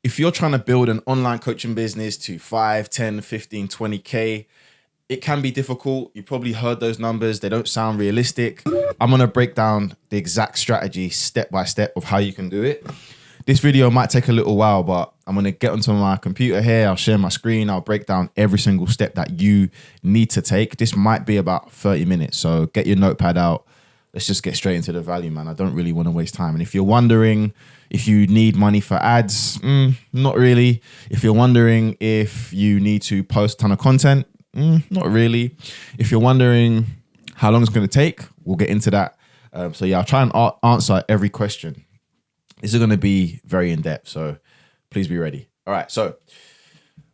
if you're trying to build an online coaching business to 5, 10, 15, 20K, it can be difficult. You probably heard those numbers. They don't sound realistic. I'm going to break down the exact strategy step by step of how you can do it. This video might take a little while, but I'm going to get onto my computer here. I'll share my screen. I'll break down every single step that you need to take. This might be about 30 minutes. So get your notepad out. Let's just get straight into the value, man. I don't really want to waste time. And if you're wondering if you need money for ads, not really. If you're wondering if you need to post a ton of content, not really. If you're wondering how long it's going to take, we'll get into that. So yeah, I'll try and answer every question. This is going to be very in-depth, so please be ready. All right, so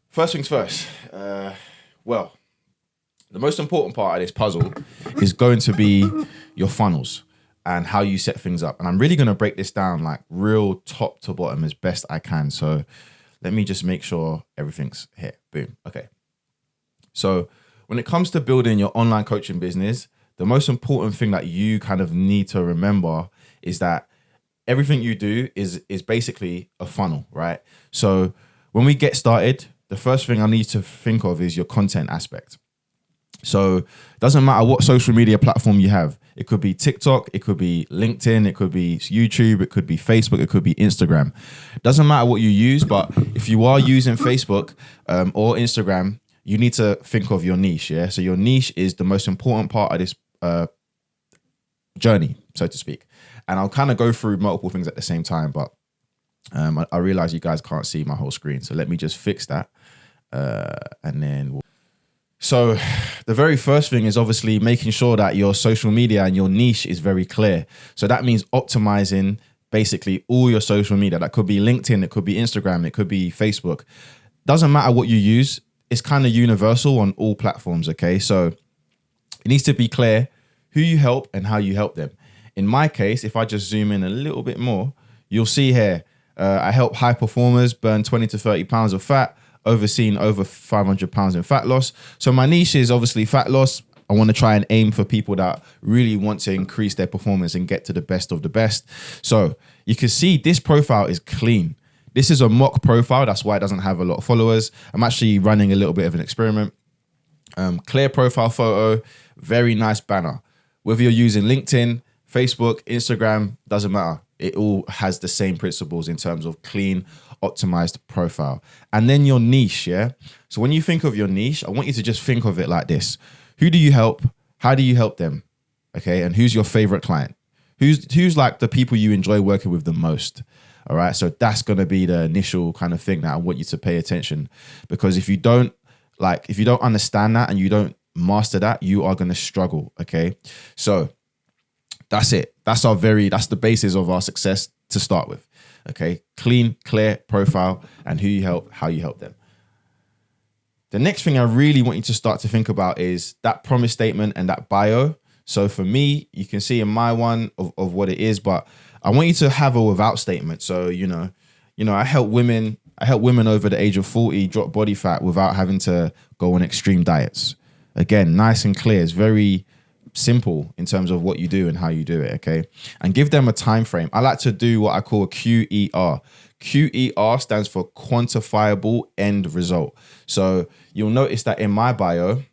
first things first. Well, the most important part of this puzzle is going to be your funnels and how you set things up. And I'm really going to break this down like real top to bottom as best I can. So let me just make sure everything's here. Boom. Okay. So when it comes to building your online coaching business, the most important thing that you kind of need to remember is that everything you do is basically a funnel, right? So when we get started, the first thing I need to think of is your content aspect. So it doesn't matter what social media platform you have. It could be TikTok, it could be LinkedIn, it could be YouTube, it could be Facebook, it could be Instagram. It doesn't matter what you use, but if you are using Facebook or Instagram, you need to think of your niche, yeah? So your niche is the most important part of this journey, so to speak. And I'll kind of go through multiple things at the same time, but I realize you guys can't see my whole screen. So let me just fix that. And then so the very first thing is obviously making sure that your social media and your niche is very clear. So that means optimizing basically all your social media. That could be LinkedIn, it could be Instagram, it could be Facebook. Doesn't matter what you use. It's kind of universal on all platforms, okay? So it needs to be clear who you help and how you help them. In my case, if I just zoom in a little bit more, you'll see here, I help high performers burn 20 to 30 pounds of fat, overseen over 500 pounds in fat loss. So my niche is obviously fat loss. I want to try and aim for people that really want to increase their performance and get to the best of the best. So you can see this profile is clean. This is a mock profile. That's why it doesn't have a lot of followers. I'm actually running a little bit of an experiment. Clear profile photo, very nice banner. Whether you're using LinkedIn, Facebook, Instagram, doesn't matter. It all has the same principles in terms of clean, optimized profile. And then your niche, yeah? So when you think of your niche, I want you to just think of it like this. Who do you help? How do you help them? Okay, and who's your favorite client? Who's like the people you enjoy working with the most? All right, so that's going to be the initial kind of thing that I want you to pay attention, because if you don't understand that and you don't master that, you are going to struggle. Okay, so that's it. That's the basis of our success to start with. Okay, clean, clear profile and who you help, how you help them. The next thing I really want you to start to think about is that promise statement and that bio. So for me, you can see in my one of what it is, but I want you to have a without statement. So, I help women over the age of 40 drop body fat without having to go on extreme diets. Again, nice and clear. It's very simple in terms of what you do and how you do it, okay? And give them a time frame. I like to do what I call a QER. QER stands for quantifiable end result. So you'll notice that in my bio,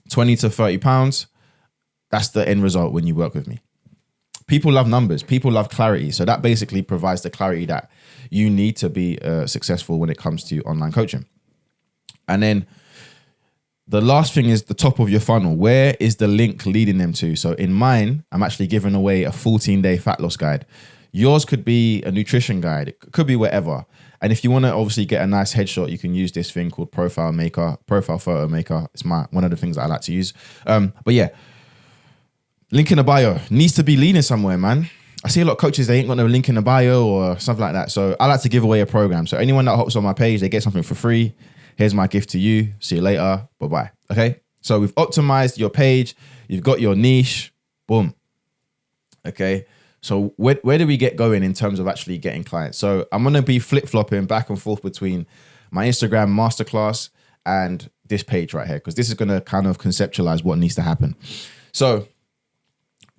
20 to 30 pounds, that's the end result when you work with me. People love numbers. People love clarity. So that basically provides the clarity that you need to be successful when it comes to online coaching. And then the last thing is the top of your funnel. Where is the link leading them to? So in mine, I'm actually giving away a 14-day fat loss guide. Yours could be a nutrition guide. It could be whatever. And if you want to obviously get a nice headshot, you can use this thing called profile photo maker. It's one of the things that I like to use. But yeah, link in the bio needs to be leading somewhere, man. I see a lot of coaches, they ain't got no link in the bio or something like that. So I like to give away a program. So anyone that hops on my page, they get something for free. Here's my gift to you. See you later. Bye-bye. Okay. So we've optimized your page. You've got your niche. Boom. Okay. So where do we get going in terms of actually getting clients? So I'm going to be flip-flopping back and forth between my Instagram masterclass and this page right here, because this is going to kind of conceptualize what needs to happen. So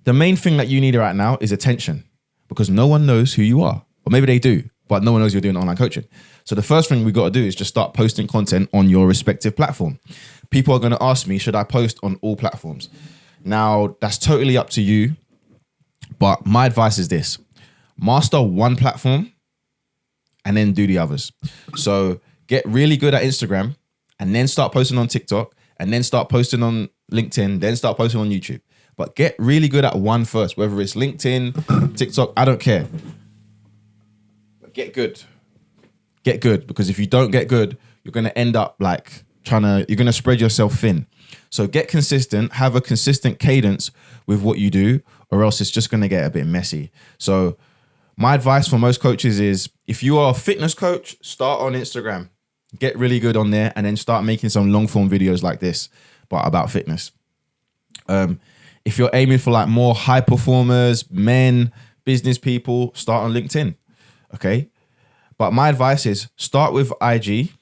the main thing that you need right now is attention, because no one knows who you are. Or maybe they do, but no one knows you're doing online coaching. So the first thing we got to do is just start posting content on your respective platform. People are going to ask me, should I post on all platforms? Now, that's totally up to you. But my advice is this: master one platform and then do the others. So get really good at Instagram and then start posting on TikTok and then start posting on LinkedIn, then start posting on YouTube. But get really good at one first, whether it's LinkedIn, TikTok, I don't care. But get good. Get good, because if you don't get good, you're going to end up like you're going to spread yourself thin. So get consistent, have a consistent cadence with what you do, or else it's just going to get a bit messy. So my advice for most coaches is, if you are a fitness coach, start on Instagram, get really good on there, and then start making some long form videos like this, but about fitness. If you're aiming for like more high performers, men, business people, start on LinkedIn. Okay. But my advice is start with IG,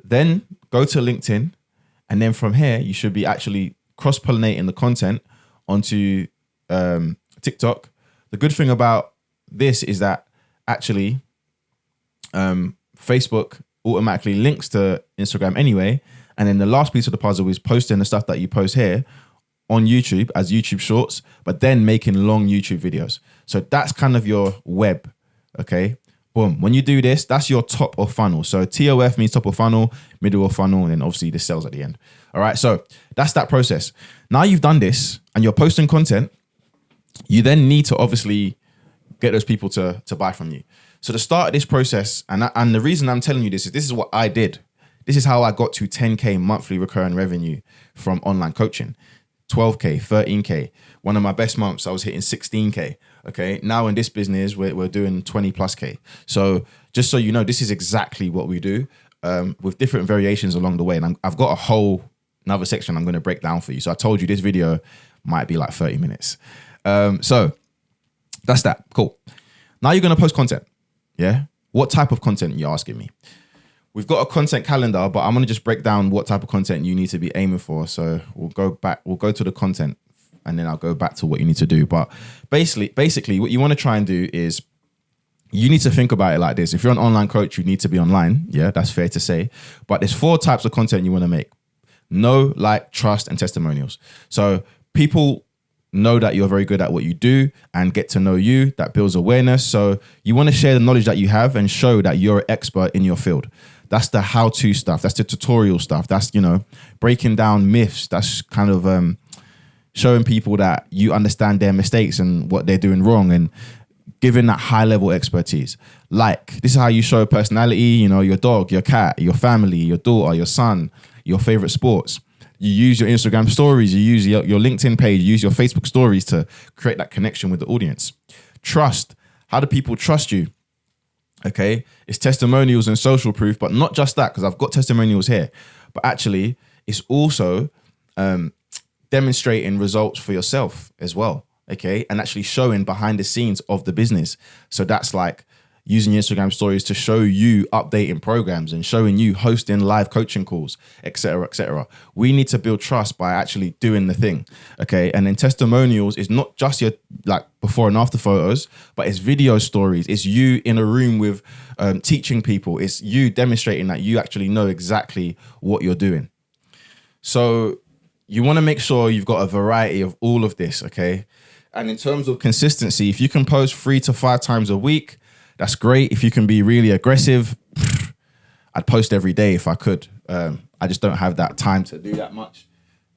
then go to LinkedIn, and then from here, you should be actually cross-pollinating the content onto TikTok. The good thing about this is that actually Facebook automatically links to Instagram anyway. And then the last piece of the puzzle is posting the stuff that you post here on YouTube as YouTube shorts, but then making long YouTube videos. So that's kind of your web, okay? Boom. When you do this, that's your top of funnel. So TOF means top of funnel, middle of funnel, and then obviously the sales at the end. All right. So that's that process. Now you've done this and you're posting content, you then need to obviously get those people to buy from you. So the start of this process, and the reason I'm telling you this is what I did. This is how I got to 10K monthly recurring revenue from online coaching. 12K, 13K. One of my best months, I was hitting 16K. Okay. Now in this business, we're doing 20 plus K. So just so you know, this is exactly what we do, with different variations along the way. And I've got another section I'm going to break down for you. So I told you this video might be like 30 minutes. So that's that. Cool. Now you're going to post content. Yeah. What type of content, you're asking me? We've got a content calendar, but I'm going to just break down what type of content you need to be aiming for. So we'll go to the content, and then I'll go back to what you need to do. But basically what you want to try and do is, you need to think about it like this. If you're an online coach, you need to be online. Yeah, that's fair to say. But there's 4 types of content you want to make: know, like, trust, and testimonials. So people know that you're very good at what you do and get to know you. That builds awareness. So you want to share the knowledge that you have and show that you're an expert in your field. That's the how-to stuff. That's the tutorial stuff. That's, breaking down myths. That's kind of showing people that you understand their mistakes and what they're doing wrong, and giving that high-level expertise. Like, this is how you show personality, your dog, your cat, your family, your daughter, your son, your favorite sports. You use your Instagram stories, you use your LinkedIn page, you use your Facebook stories to create that connection with the audience. Trust. How do people trust you? Okay, it's testimonials and social proof, but not just that, because I've got testimonials here, but actually it's also demonstrating results for yourself as well. Okay, and actually showing behind the scenes of the business. So that's like using your Instagram stories to show you updating programs and showing you hosting live coaching calls, etc., etc. We need to build trust by actually doing the thing. Okay. And then testimonials is not just your like before and after photos, but it's video stories. It's you in a room with teaching people. It's you demonstrating that you actually know exactly what you're doing. So you want to make sure you've got a variety of all of this. Okay. And in terms of consistency, if you can post 3 to 5 times a week, that's great. If you can be really aggressive, I'd post every day if I could. I just don't have that time to do that much.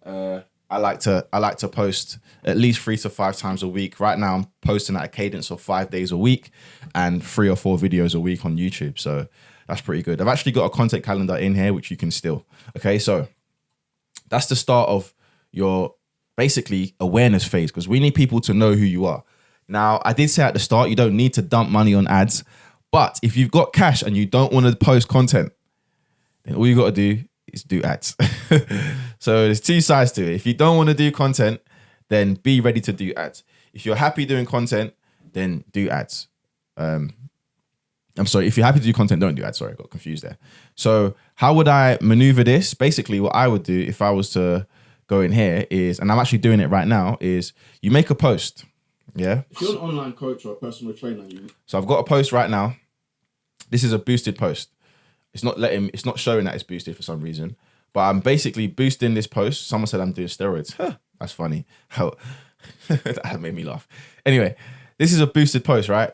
I like to post at least 3 to 5 times a week. Right now, I'm posting at a cadence of 5 days a week and 3 or 4 videos a week on YouTube. So that's pretty good. I've actually got a content calendar in here, which you can steal. Okay, so that's the start of your basically awareness phase, because we need people to know who you are. Now, I did say at the start, you don't need to dump money on ads, but if you've got cash and you don't want to post content, then all you got to do is do ads. So there's 2 sides to it. If you don't want to do content, then be ready to do ads. If you're happy doing content, then do ads. I'm sorry, if you're happy to do content, don't do ads. Sorry, I got confused there. So how would I maneuver this? Basically, what I would do if I was to go in here is, and I'm actually doing it right now, is you make a post. Yeah. If you're an online coach or a personal trainer, So I've got a post right now. This is a boosted post. It's not showing that it's boosted for some reason. But I'm basically boosting this post. Someone said I'm doing steroids. Huh, that's funny. How that made me laugh. Anyway, this is a boosted post, right?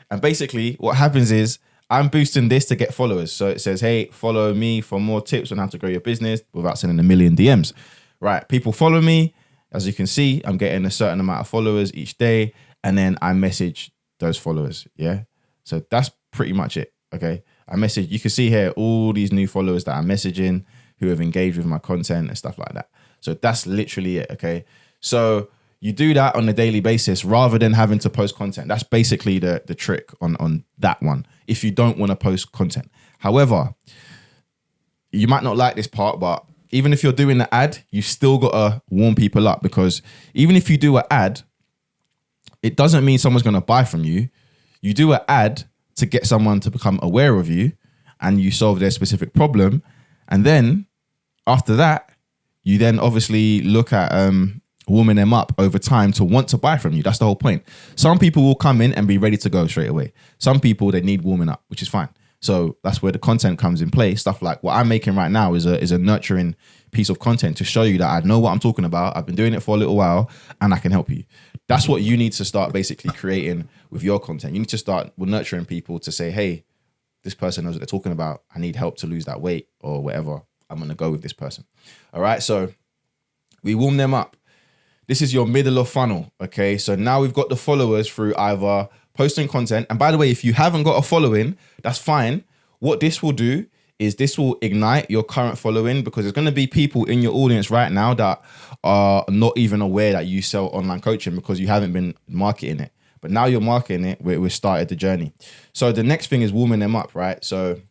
And basically what happens is I'm boosting this to get followers. So it says, hey, follow me for more tips on how to grow your business without sending a million DMs. Right. People follow me. As you can see, I'm getting a certain amount of followers each day. And then I message those followers. Yeah. So that's pretty much it. Okay. You can see here all these new followers that I'm messaging who have engaged with my content and stuff like that. So that's literally it. Okay. So you do that on a daily basis rather than having to post content. That's basically the trick on that one. If you don't want to post content. However, you might not like this part, but even if you're doing the ad, you still got to warm people up, because even if you do an ad, it doesn't mean someone's going to buy from you. You do an ad to get someone to become aware of you and you solve their specific problem. And then after that, you then obviously look at warming them up over time to want to buy from you. That's the whole point. Some people will come in and be ready to go straight away. Some people, they need warming up, which is fine. So that's where the content comes in play. Stuff like what I'm making right now is a nurturing piece of content to show you that I know what I'm talking about. I've been doing it for a little while and I can help you. That's what you need to start basically creating with your content. You need to start with nurturing people to say, hey, this person knows what they're talking about. I need help to lose that weight or whatever. I'm going to go with this person. All right. So we warm them up. This is your middle of funnel. Okay. So now we've got the followers through either posting content. And by the way, if you haven't got a following, that's fine. What this will do is this will ignite your current following, because there's going to be people in your audience right now that are not even aware that you sell online coaching because you haven't been marketing it. But now you're marketing it, we started the journey. So the next thing is warming them up, right? So I'm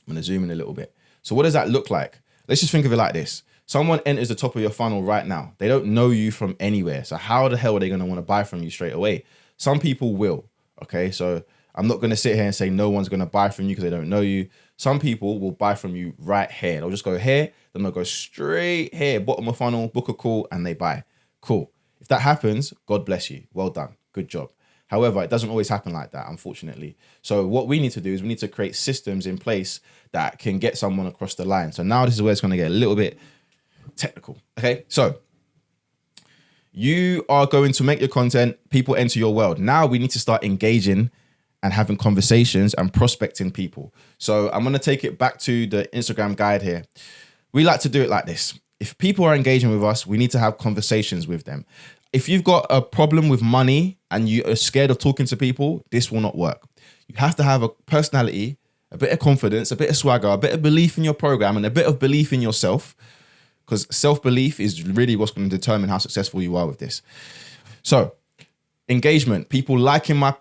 going to zoom in a little bit. So what does that look like? Let's just think of it like this. Someone enters the top of your funnel right now. They don't know you from anywhere. So how the hell are they going to want to buy from you straight away? Some people will. Okay, so I'm not going to sit here and say no one's going to buy from you because they don't know you. Some people will buy from you right here. They'll just go here, then they'll go straight here, bottom of funnel, book a call, and they buy. Cool. If that happens, God bless you. Well done. Good job. However, it doesn't always happen like that, unfortunately. So what we need to do is we need to create systems in place that can get someone across the line. So now this is where it's going to get a little bit technical. Okay, so you are going to make your content, people enter your world. Now we need to start engaging and having conversations and prospecting people. So I'm going to take it back to the Instagram guide here. We like to do it like this. If people are engaging with us, we need to have conversations with them. If you've got a problem with money and you are scared of talking to people, this will not work. You have to have a personality, a bit of confidence, a bit of swagger, a bit of belief in your program, and a bit of belief in yourself, because self-belief is really what's going to determine how successful you are with this. So engagement, people liking my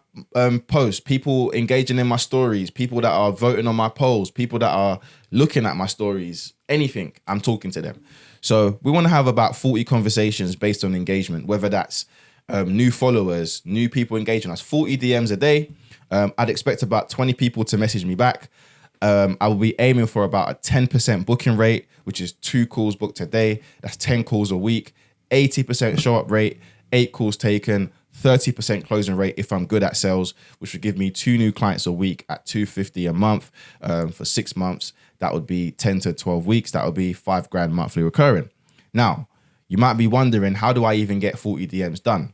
posts, people engaging in my stories, people that are voting on my polls, people that are looking at my stories, anything, I'm talking to them. So we want to have about 40 conversations based on engagement, whether that's new followers, new people engaging us, 40 DMs a day. I'd expect about 20 people to message me back. I will be aiming for about a 10% booking rate, which is 2 calls booked a day. That's 10 calls a week, 80% show up rate, 8 calls taken, 30% closing rate if I'm good at sales, which would give me 2 new clients a week at $250 a month for 6 months. That would be 10 to 12 weeks. That would be $5,000 monthly recurring. Now, you might be wondering, how do I even get 40 DMs done?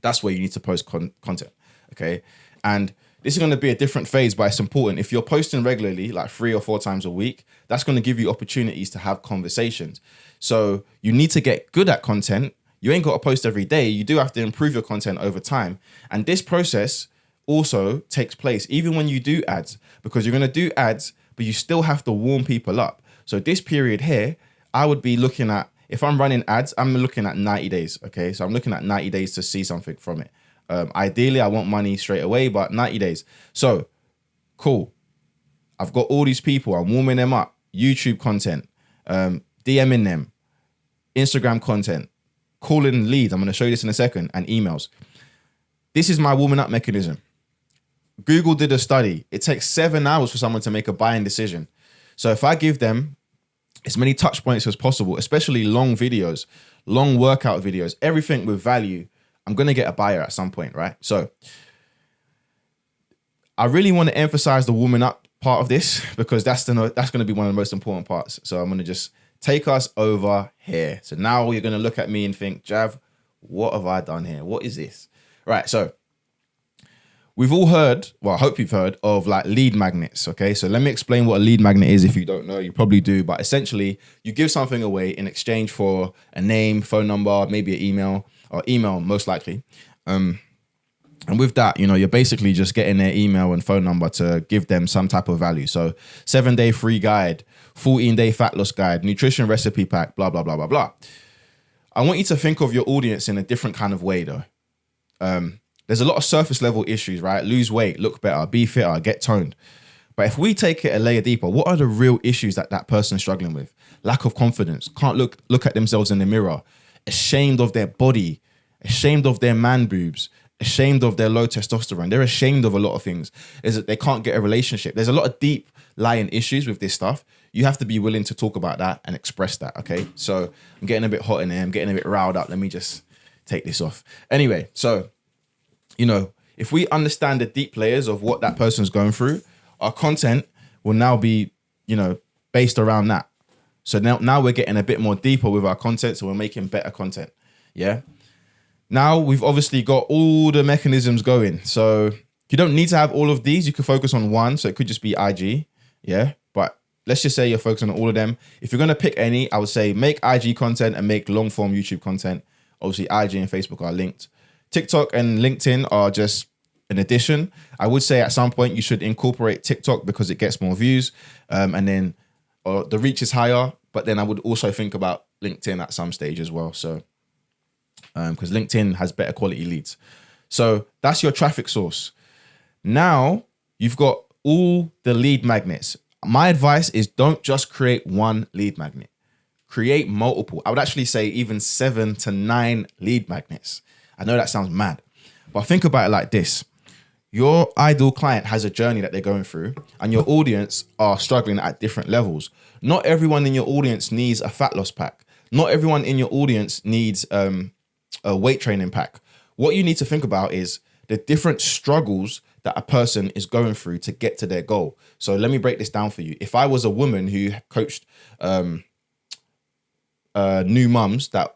That's where you need to post content, okay? And this is going to be a different phase, but it's important. If you're posting regularly, like 3 or 4 times a week, that's going to give you opportunities to have conversations. So you need to get good at content. You ain't got to post every day. You do have to improve your content over time. And this process also takes place even when you do ads, because you're going to do ads, but you still have to warm people up. So this period here, I would be looking at, if I'm running ads, I'm looking at 90 days. Okay. So I'm looking at 90 days to see something from it. Ideally, I want money straight away, but 90 days. So cool. I've got all these people. I'm warming them up. YouTube content, DMing them, Instagram content, calling leads. I'm going to show you this in a second, and emails. This is my warming up mechanism. Google did a study. It takes 7 hours for someone to make a buying decision. So if I give them as many touch points as possible, especially long videos, long workout videos, everything with value, I'm going to get a buyer at some point, right? So I really want to emphasize the warming up part of this because that's going to be one of the most important parts. So I'm going to just take us over here. So now you're going to look at me and think, Jav, what have I done here? What is this? Right. So we've all heard, well, I hope you've heard of like lead magnets. Okay. So let me explain what a lead magnet is. If you don't know, you probably do, but essentially you give something away in exchange for a name, phone number, maybe an email, or email most likely. And with that, you're basically just getting their email and phone number to give them some type of value. So 7-day free guide, 14-day fat loss guide, nutrition recipe pack, blah, blah, blah, blah, blah. I want you to think of your audience in a different kind of way though. There's a lot of surface level issues, right? Lose weight, look better, be fitter, get toned. But if we take it a layer deeper, what are the real issues that person's struggling with? Lack of confidence, can't look at themselves in the mirror, ashamed of their body, ashamed of their man boobs, ashamed of their low testosterone. They're ashamed of a lot of things. Is that they can't get a relationship. There's a lot of deep lying issues with this stuff. You have to be willing to talk about that and express that, okay? So I'm getting a bit hot in here. I'm getting a bit riled up. Let me just take this off. Anyway, so, if we understand the deep layers of what that person's going through, our content will now be, based around that. So now we're getting a bit more deeper with our content. So we're making better content, yeah? Now we've obviously got all the mechanisms going. So you don't need to have all of these. You can focus on one. So it could just be IG. Yeah. But let's just say you're focusing on all of them. If you're going to pick any, I would say make IG content and make long form YouTube content. Obviously IG and Facebook are linked. TikTok and LinkedIn are just an addition. I would say at some point you should incorporate TikTok because it gets more views. And then the reach is higher. But then I would also think about LinkedIn at some stage as well. So because LinkedIn has better quality leads. So that's your traffic source. Now you've got all the lead magnets. My advice is don't just create one lead magnet. Create multiple. I would actually say even 7 to 9 lead magnets. I know that sounds mad, but think about it like this. Your ideal client has a journey that they're going through and your audience are struggling at different levels. Not everyone in your audience needs a fat loss pack. Not everyone in your audience needs a weight training pack. What you need to think about is the different struggles that a person is going through to get to their goal. So let me break this down for you. If I was a woman who coached new mums that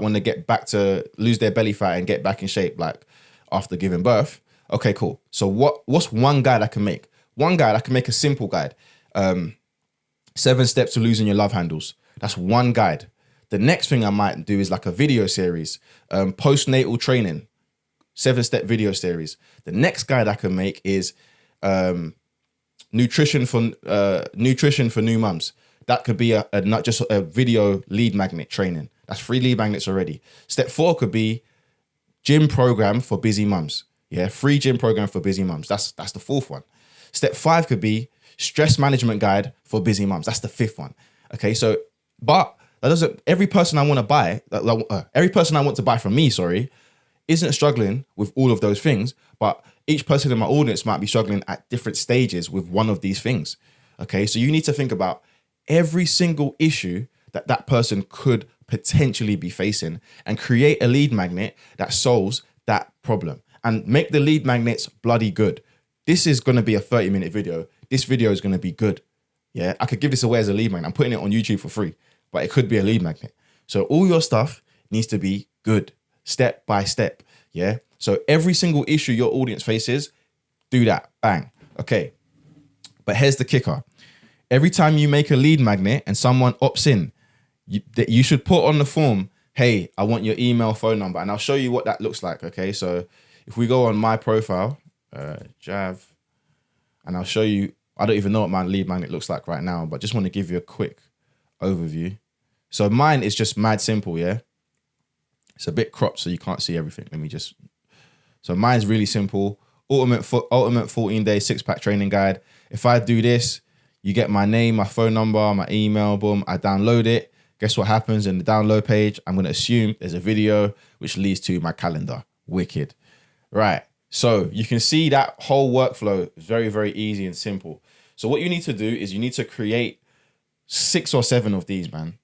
want to get back to lose their belly fat and get back in shape, like after giving birth, okay, cool. So what's one guide I can make? One guide, I can make a simple guide. 7 steps to losing your love handles. That's one guide. The next thing I might do is like a video series, postnatal training, 7-step video series. The next guide I can make is nutrition for new mums. That could be not just a video lead magnet training. That's 3 lead magnets already. Step 4 could be gym program for busy mums. Yeah, free gym program for busy mums. That's the 4th one. Step 5 could be stress management guide for busy mums. That's the 5th one. Okay, so but that doesn't. Every person I want to buy from me, isn't struggling with all of those things. But each person in my audience might be struggling at different stages with one of these things. Okay, so you need to think about every single issue that person could potentially be facing and create a lead magnet that solves that problem and make the lead magnets bloody good. This is going to be a 30-minute video. This video is going to be good. Yeah, I could give this away as a lead magnet. I'm putting it on YouTube for free, but it could be a lead magnet. So all your stuff needs to be good, step by step. Yeah. So every single issue your audience faces, do that. Bang. Okay. But here's the kicker. Every time you make a lead magnet and someone opts in, you should put on the form, hey, I want your email, phone number. And I'll show you what that looks like. Okay. So if we go on my profile, Jav, and I'll show you, I don't even know what my lead magnet looks like right now, but just want to give you a quick overview. So mine is just mad simple, yeah? It's a bit cropped so you can't see everything. So mine's really simple. Ultimate 14-day 6-pack training guide. If I do this, you get my name, my phone number, my email, boom, I download it. Guess what happens in the download page? I'm going to assume there's a video which leads to my calendar. Wicked. Right. So you can see that whole workflow is very, very easy and simple. So what you need to do is you need to create 6 or 7 of these, man,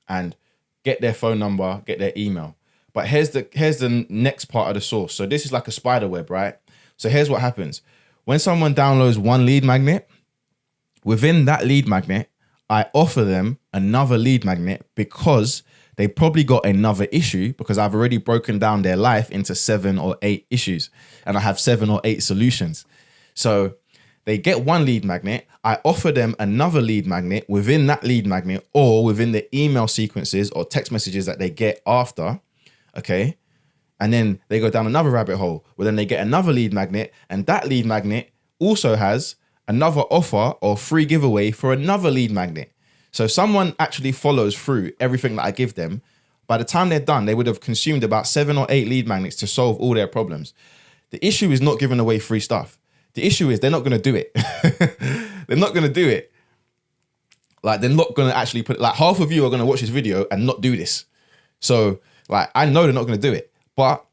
and get their phone number, get their email. But here's the next part of the source. So this is like a spider web, right? So here's what happens. when someone downloads one lead magnet, within that lead magnet, I offer them another lead magnet because they probably got another issue, because I've already broken down their life into 7 or 8 issues and I have 7 or 8 solutions. So they get one lead magnet. I offer them another lead magnet within that lead magnet or within the email sequences or text messages that they get after. Okay. And then they go down another rabbit hole where then they get another lead magnet, and that lead magnet also has another offer or free giveaway for another lead magnet. So if someone actually follows through everything that I give them, by the time they're done, they would have consumed about 7 or 8 lead magnets to solve all their problems. The issue is not giving away free stuff. The issue is they're not going to do it. They're not going to do it. Like, they're not going to actually put, like, half of you are going to watch this video and not do this. So, like, I know they're not going to do it, but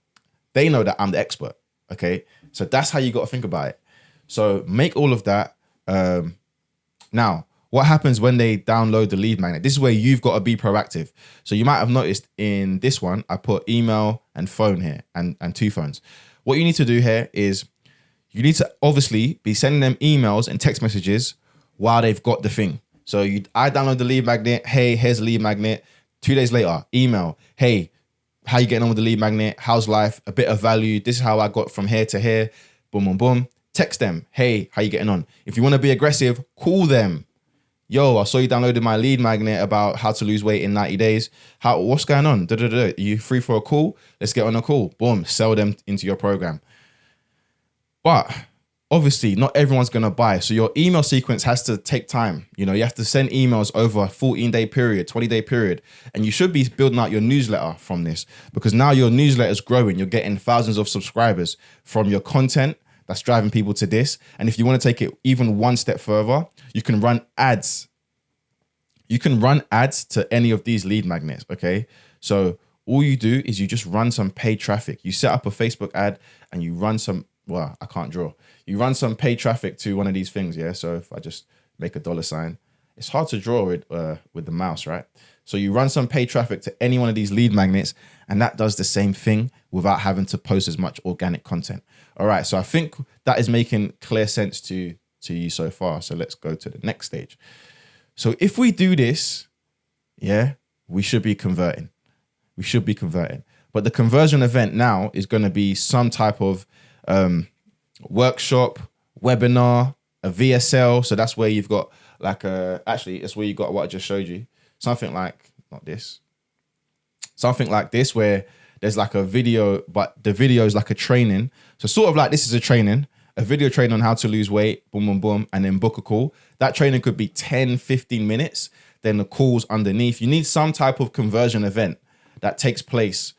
they know that I'm the expert. Okay. So that's how you got to think about it. So make all of that. Now, what happens when they download the lead magnet? This is where you've got to be proactive. So you might have noticed in this one, I put email and phone here and 2 phones. What you need to do here is you need to obviously be sending them emails and text messages while they've got the thing. So I download the lead magnet. Hey, here's the lead magnet. 2 days later, email. Hey, how you getting on with the lead magnet? How's life? A bit of value. This is how I got from here to here. Boom, boom, boom. Text them. Hey, how you getting on? If you want to be aggressive, call them. Yo, I saw you downloaded my lead magnet about how to lose weight in 90 days. What's going on? Are you free for a call? Let's get on a call. Boom, sell them into your program. But obviously not everyone's going to buy. So your email sequence has to take time. You know, you have to send emails over a 14-day period, 20-day period. And you should be building out your newsletter from this, because now your newsletter is growing. You're getting thousands of subscribers from your content that's driving people to this. And if you want to take it even one step further, you can run ads. You can run ads to any of these lead magnets, okay? So all you do is you just run some paid traffic. You set up a Facebook ad and you run some, well, I can't draw. You run some paid traffic to one of these things, yeah? So if I just make a $sign, it's hard to draw with the mouse, right? So you run some paid traffic to any one of these lead magnets, and that does the same thing without having to post as much organic content. All right, so I think that is making clear sense to you so far. So let's go to the next stage. So if we do this, yeah, we should be converting. We should be converting. But the conversion event now is going to be some type of workshop, webinar, a VSL. So that's where you've got like actually, it's where you got what I just showed you. Something like, not this. Something like this, where there's like a video, but the video is like a training. So sort of like this is a training, a video training on how to lose weight, boom, boom, boom, and then book a call. That training could be 10, 15 minutes. Then the call's underneath. You need some type of conversion event that takes place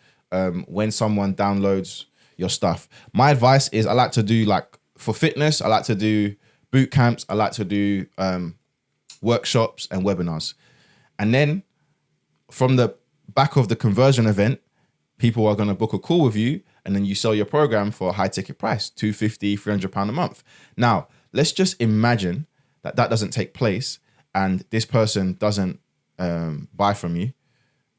when someone downloads your stuff. My advice is I like to do, like, for fitness, I like to do boot camps. I like to do workshops and webinars. And then from the back of the conversion event, people are going to book a call with you, and then you sell your program for a high ticket price, £250, £300 a month. Now, let's just imagine that that doesn't take place and this person doesn't buy from you.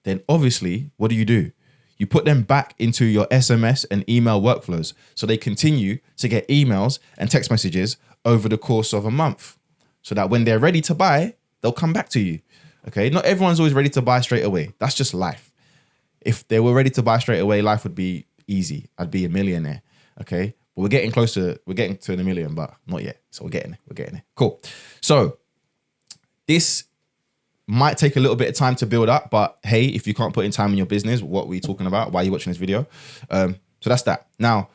Then obviously, what do? You put them back into your SMS and email workflows so they continue to get emails and text messages over the course of a month, so that when they're ready to buy, they'll come back to you. Okay, not everyone's always ready to buy straight away. That's just life. If they were ready to buy straight away, life would be easy. I'd be a millionaire. Okay, but we're getting closer. We're getting to the million, but not yet. So we're getting there. Cool. So this might take a little bit of time to build up, but hey, if you can't put in time in your business, what we're talking about, why are you watching this video? So that's that. Now,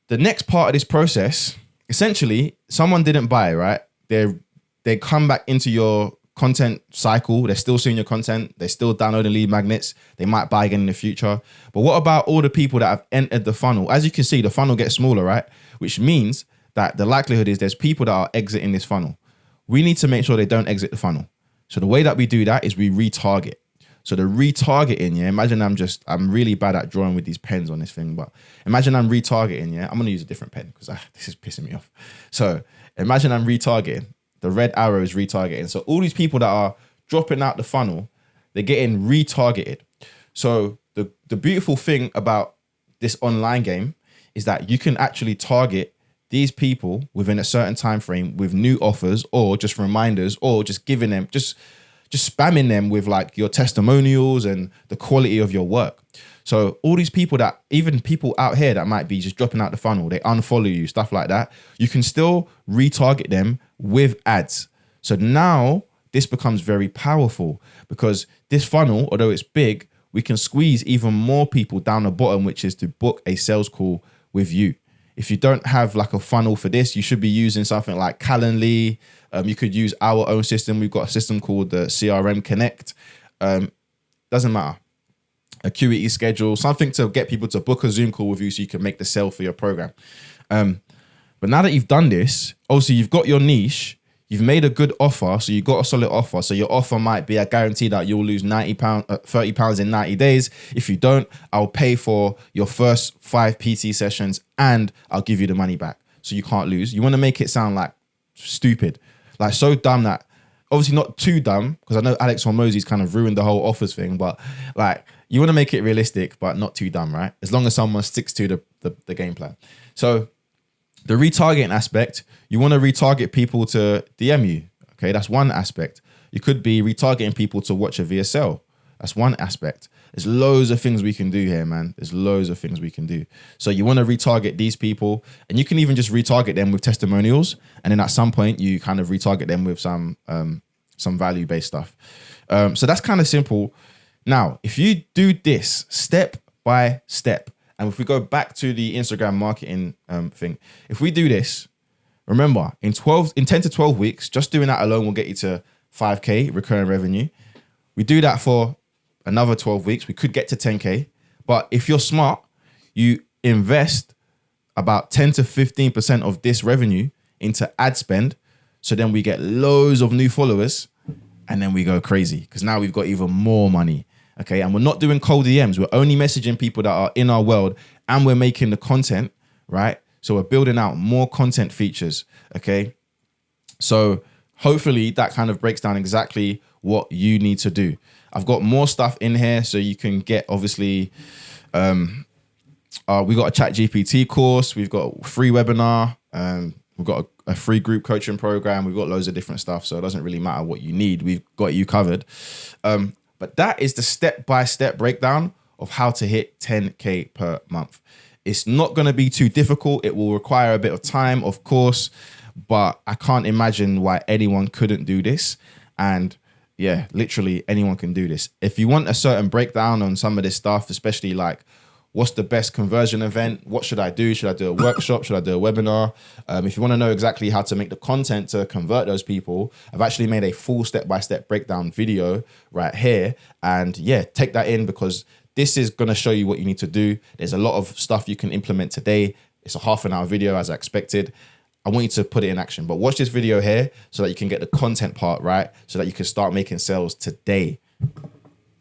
the next part of this process, essentially, someone didn't buy, right? They come back into your content cycle. They're still seeing your content. They're still downloading lead magnets. They might buy again in the future. But what about all the people that have entered the funnel? As you can see, the funnel gets smaller, right? Which means that the likelihood is there's people that are exiting this funnel. We need to make sure they don't exit the funnel. So the way that we do that is we retarget. So the retargeting, yeah, imagine I'm really bad at drawing with these pens on this thing, but imagine I'm retargeting, yeah. I'm going to use a different pen because this is pissing me off. So imagine I'm retargeting. The red arrow is retargeting. So all these people that are dropping out the funnel, they're getting retargeted. So the beautiful thing about this online game is that you can actually target these people within a certain time frame with new offers, or just reminders, or just giving them, just spamming them with like your testimonials and the quality of your work. So all these people that, even people out here that might be just dropping out the funnel, they unfollow you, stuff like that, you can still retarget them with ads. So now this becomes very powerful, because this funnel, although it's big, we can squeeze even more people down the bottom, which is to book a sales call with you. If you don't have like a funnel for this, you should be using something like Calendly. You could use our own system. We've got a system called the CRM Connect. Doesn't matter. Acuity Schedule, something to get people to book a Zoom call with you so you can make the sale for your program. But now that you've done this, obviously you've got your niche, you've made a good offer, so you've got a solid offer. So your offer might be, I guarantee that you'll lose £30 in 90 days. If you don't, I'll pay for your first 5 PT sessions and I'll give you the money back. So you can't lose. You want to make it sound like stupid, like so dumb that, obviously not too dumb, because I know Alex Hormozy's kind of ruined the whole offers thing, but like you want to make it realistic, but not too dumb, right? As long as someone sticks to the game plan. So the retargeting aspect, you want to retarget people to DM you. Okay, that's one aspect. You could be retargeting people to watch a VSL. That's one aspect. There's loads of things we can do here, man. There's loads of things we can do. So you want to retarget these people, and you can even just retarget them with testimonials. And then at some point you kind of retarget them with some value-based stuff. So that's kind of simple. Now, if you do this step by step, and if we go back to the Instagram marketing thing, if we do this, remember, in 10 to 12 weeks, just doing that alone will get you to 5K recurring revenue. We do that for another 12 weeks, we could get to 10K. But if you're smart, you invest about 10 to 15% of this revenue into ad spend. So then we get loads of new followers, and then we go crazy because now we've got even more money. Okay. And we're not doing cold DMs. We're only messaging people that are in our world, and we're making the content, right? So we're building out more content features. Okay. So hopefully that kind of breaks down exactly what you need to do. I've got more stuff in here so you can get, obviously, we got a ChatGPT course. We've got a free webinar. We've got a free group coaching program. We've got loads of different stuff. So it doesn't really matter what you need. We've got you covered. But that is the step-by-step breakdown of how to hit 10K per month. It's not going to be too difficult. It will require a bit of time, of course, but I can't imagine why anyone couldn't do this. And yeah, literally anyone can do this. If you want a certain breakdown on some of this stuff, especially like what's the best conversion event, what should I do? Should I do a workshop? Should I do a webinar? If you want to know exactly how to make the content to convert those people, I've actually made a full step-by-step breakdown video right here. And yeah, take that in, because this is going to show you what you need to do. There's a lot of stuff you can implement today. It's a half-an-hour video as I expected. I want you to put it in action, but watch this video here so that you can get the content part right, so that you can start making sales today.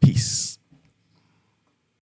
Peace.